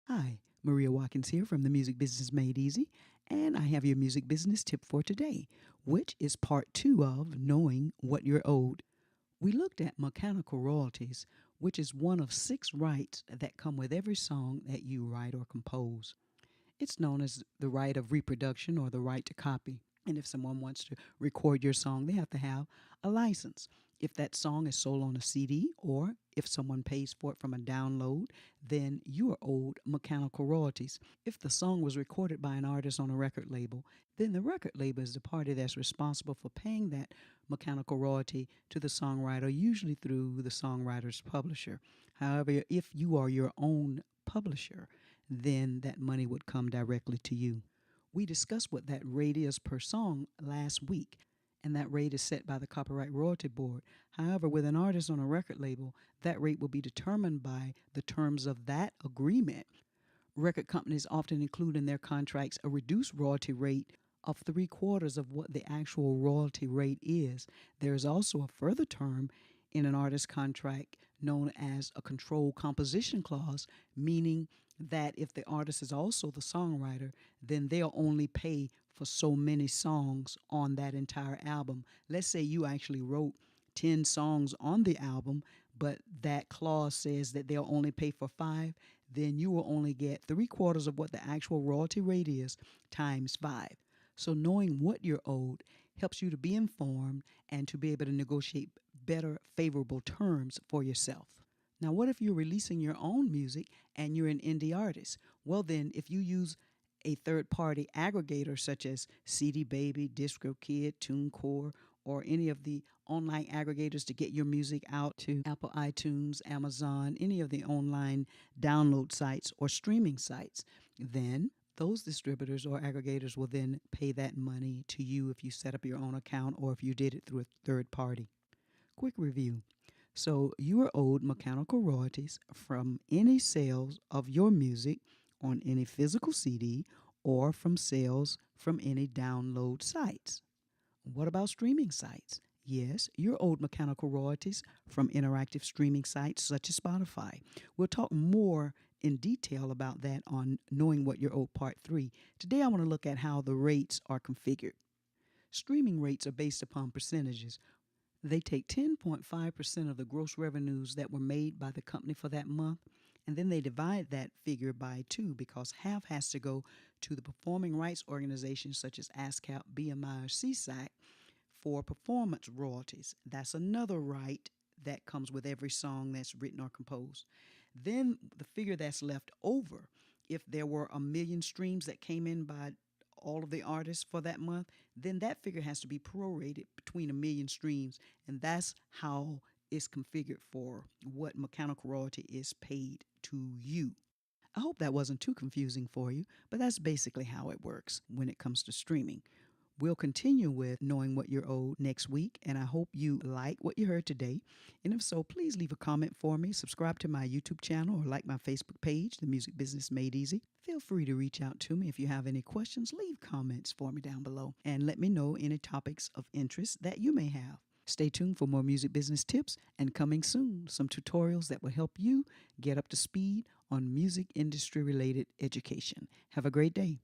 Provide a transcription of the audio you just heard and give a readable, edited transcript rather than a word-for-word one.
Hi, Maria Watkins here from the Music Business Made Easy, and I have your music business tip for today, which is part 2 of knowing what you're owed. We looked at mechanical royalties, which is one of 6 rights that come with every song that you write or compose. It's known as the right of reproduction or the right to copy. And if someone wants to record your song, they have to have a license. If that song is sold on a CD or if someone pays for it from a download, then you are owed mechanical royalties. If the song was recorded by an artist on a record label, then the record label is the party that's responsible for paying that mechanical royalty to the songwriter, usually through the songwriter's publisher. However, if you are your own publisher, then that money would come directly to you. We discussed what that rate is per song last week, and that rate is set by the Copyright Royalty Board. However, with an artist on a record label, that rate will be determined by the terms of that agreement. Record companies often include in their contracts a reduced royalty rate of 3/4 of what the actual royalty rate is. There is also a further term in an artist contract known as a control composition clause, meaning that if the artist is also the songwriter, then they'll only pay for so many songs on that entire album. Let's say you actually wrote 10 songs on the album, but that clause says that they'll only pay for 5, then you will only get 3/4 of what the actual royalty rate is times 5. So knowing what you're owed helps you to be informed and to be able to negotiate better, favorable terms for yourself. Now, what if you're releasing your own music and you're an indie artist? Well, then, if you use a third-party aggregator such as CD Baby, DistroKid, TuneCore, or any of the online aggregators to get your music out to Apple iTunes, Amazon, any of the online download sites or streaming sites, then those distributors or aggregators will then pay that money to you if you set up your own account or if you did it through a third party. Quick review. So you are owed mechanical royalties from any sales of your music on any physical CD or from sales from any download sites. What about streaming sites? Yes, you're owed mechanical royalties from interactive streaming sites such as Spotify. We'll talk more in detail about that on Knowing What You're Owed Part 3. Today I want to look at how the rates are configured. Streaming rates are based upon percentages. They take 10.5% of the gross revenues that were made by the company for that month, and then they divide that figure by 2 because half has to go to the performing rights organizations such as ASCAP, BMI, or CSAC for performance royalties. That's another right that comes with every song that's written or composed. Then the figure that's left over, if there were 1,000,000 streams that came in by all of the artists for that month, then that figure has to be prorated between 1,000,000 streams, and that's how it's configured for what mechanical royalty is paid to you. I hope that wasn't too confusing for you, but that's basically how it works when it comes to streaming. We'll continue with Knowing What You're Owed next week, and I hope you like what you heard today. And if so, please leave a comment for me, subscribe to my YouTube channel, or like my Facebook page, The Music Business Made Easy. Feel free to reach out to me if you have any questions. Leave comments for me down below, and let me know any topics of interest that you may have. Stay tuned for more music business tips, and coming soon, some tutorials that will help you get up to speed on music industry related education. Have a great day.